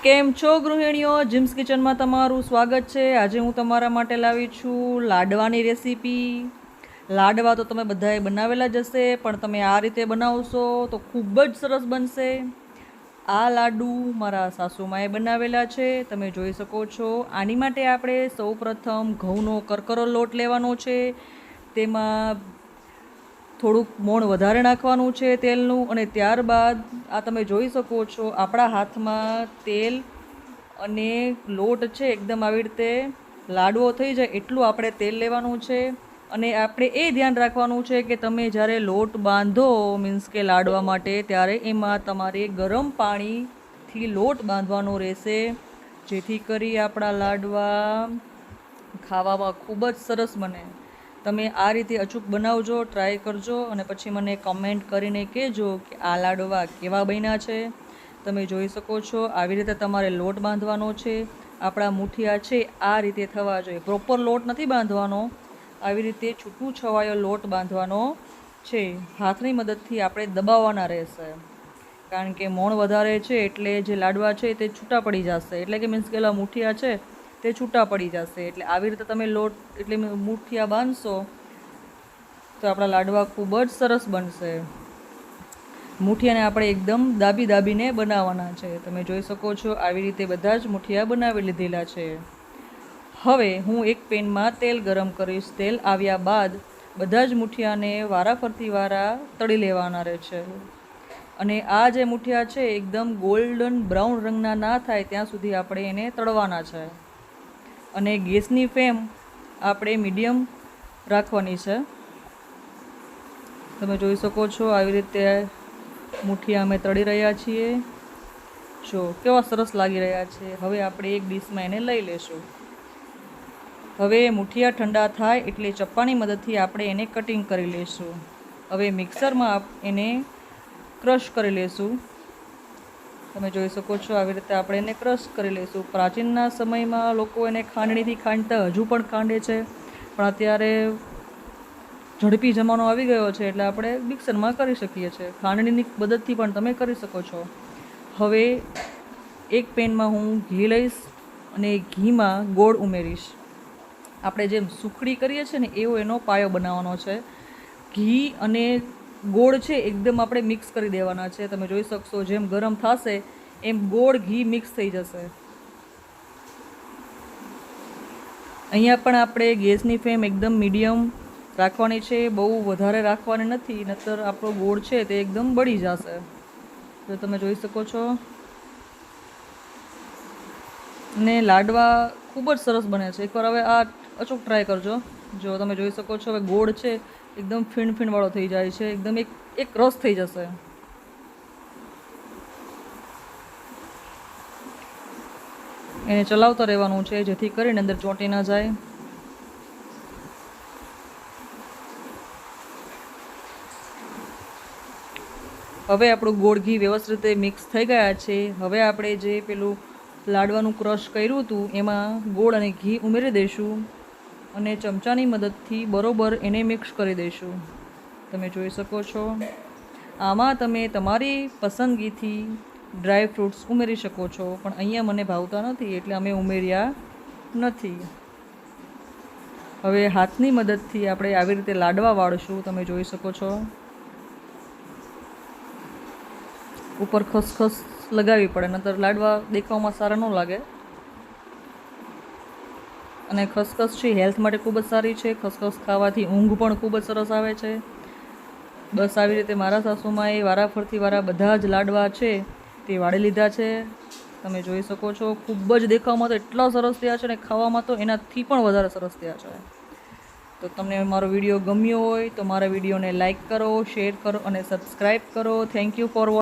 કેમ છો ગૃહિણીઓ? જીમ્સ કિચનમાં તમારું સ્વાગત છે। આજે હું તમારા માટે લાવી છું લાડવાની રેસીપી। લાડવા તો તમે બધાએ બનાવેલા જ હશે, પણ તમે આ રીતે બનાવશો તો ખૂબ જ સરસ બનશે। આ લાડુ મારા સાસુમાએ બનાવેલા છે, તમે જોઈ શકો છો। આની માટે આપણે સૌપ્રથમ ઘઉંનો કરકરો લોટ લેવાનો છે। તેમાં થોડુંક મોણ વધારે નાખવાનું છે તેલનું, અને ત્યારબાદ આ તમે જોઈ શકો છો આપણા હાથમાં તેલ અને લોટ છે એકદમ આવી રીતે લાડવો થઈ જાય એટલું આપણે તેલ લેવાનું છે। અને આપણે એ ધ્યાન રાખવાનું છે કે તમે જ્યારે લોટ બાંધો, મીન્સ કે લાડવા માટે, ત્યારે એમાં તમારે ગરમ પાણીથી લોટ બાંધવાનો રહેશે, જેથી કરી આપણા લાડવા ખાવામાં ખૂબ જ સરસ બને। તમે આ રીતે અચૂક બનાવજો, ટ્રાય કરજો, અને પછી મને કમેન્ટ કરીને કહેજો કે આ લાડવા કેવા બન્યા છે। તમે જોઈ શકો છો આવી રીતે તમારે લોટ બાંધવાનો છે। આપણા મુઠિયા છે આ રીતે થવા જોઈએ, પ્રોપર લોટ નથી બાંધવાનો, આવી રીતે છૂટું છવાયો લોટ બાંધવાનો છે। હાથની મદદથી આપણે દબાવવાના રહેશે, કારણ કે મોણ વધારે છે એટલે જે લાડવા છે તે છૂટા પડી જશે, એટલે કે મીન્સ કે મુઠિયા છે તે છૂટા પડી જશે। એટલે આવી રીતે તમે લોટ એટલે મુઠિયા બાંધશો તો આપણા લાડવા ખૂબ જ સરસ બનશે। મુઠિયાને આપણે એકદમ દાબીને બનાવવાના છે। તમે જોઈ શકો છો આવી રીતે બધા જ મુઠિયા બનાવી લીધેલા છે। હવે હું એક પેનમાં તેલ ગરમ કરીશ। તેલ આવ્યા બાદ બધા જ મુઠિયાને વારાફરતી તળી લેવાના રહે છે। અને આ જે મુઠિયા છે એકદમ ગોલ્ડન બ્રાઉન રંગના ના થાય ત્યાં સુધી આપણે એને તળવાના છે। અને ગેસની ફ્લેમ આપણે મીડિયમ રાખવાની છે। તમે જોઈ શકો છો આવી રીતે મુઠિયા અમે તળી રહ્યા છીએ। જો કેવા સરસ લાગી રહ્યા છે। હવે આપણે એક ડીશમાં એને લઈ લેશું। હવે મુઠિયા ઠંડા થાય એટલે ચપ્પાની મદદથી આપણે એને કટિંગ કરી લેશું। હવે મિક્સરમાં એને ક્રશ કરી લેશું। તમે જોઈ શકો છો આવી રીતે આપણે એને ક્રશ કરી લઈશું। પ્રાચીનના સમયમાં લોકો એને ખાંડણીથી ખાંડતા, હજુ પણ ખાંડે છે, પણ અત્યારે ઝડપી જમાનો આવી ગયો છે એટલે આપણે મિક્સરમાં કરી શકીએ છીએ। ખાંડણીની મદદથી પણ તમે કરી શકો છો। હવે એક પેનમાં હું ઘી લઈશ અને ઘીમાં ગોળ ઉમેરીશ। આપણે જેમ સુખડી કરીએ છીએ ને એવો એનો પાયો બનાવવાનો છે। ઘી અને ગોળ છે એકદમ આપણે મિક્સ કરી દેવાના છે। તમે જોઈ શકશો જેમ ગરમ થશે એમ ગોળ ઘી મિક્સ થઈ જશે। અહીંયા પણ આપણે ગેસની ફ્લેમ એકદમ મીડિયમ રાખવાની છે, બહુ વધારે રાખવાની નથી, નહીંતર આપણો ગોળ છે તે એકદમ બળી જશે। તો તમે જોઈ શકો છો। ને લાડવા ખૂબ જ સરસ બને છે। એકવાર હવે આ અચૂક ટ્રાય કરજો। જો તમે જોઈ શકો છો હવે ગોળ છે એકદમ ફીણ વાળો થઈ જાય છે, એકદમ એક રસ થઈ જશે। એને ચલાવતા રહેવાનું છે જેથી કરીને અંદર ચોંટી ન જાય। હવે આપણું ગોળ ઘી વ્યવસ્થિત રીતે મિક્સ થઈ ગયા છે। હવે આપણે જે પેલું લાડવાનું ક્રશ કર્યું હતું એમાં ગોળ અને ઘી ઉમેરી દઈશું અને ચમચાની મદદથી બરોબર એને મિક્સ કરી દઈશું। તમે જોઈ શકો છો। આમાં તમે તમારી પસંદગીથી ડ્રાય ફ્રૂટ્સ ઉમેરી શકો છો, પણ અહીંયા મને ભાવતા નથી એટલે અમે ઉમેર્યા નથી। હવે હાથની મદદથી આપણે આવી રીતે લાડવા વાળશું। તમે જોઈ શકો છો ઉપર ખસખસ લગાવવી પડે, નહીંતર લાડવા દેખાવમાં સારા ન લાગે। અને ખસખસ છે હેલ્થ માટે ખૂબ જ સારી છે। ખસખસ ખાવાથી ઊંઘ પણ ખૂબ જ સરસ આવે છે। બસ આવી રીતે મારા સાસુમાએ વારાફરતી બધા જ લાડવા છે તે વાળી લીધા છે। તમે જોઈ શકો છો ખૂબ જ દેખાવમાં તો એટલા સરસ થયા છે ને ખાવામાં તો એનાથી પણ વધારે સરસ થયા છે। તો તમને મારો વિડીયો ગમ્યો હોય તો મારા વિડીયોને લાઇક કરો, શેર કરો અને સબસ્ક્રાઈબ કરો। Thank you for watching.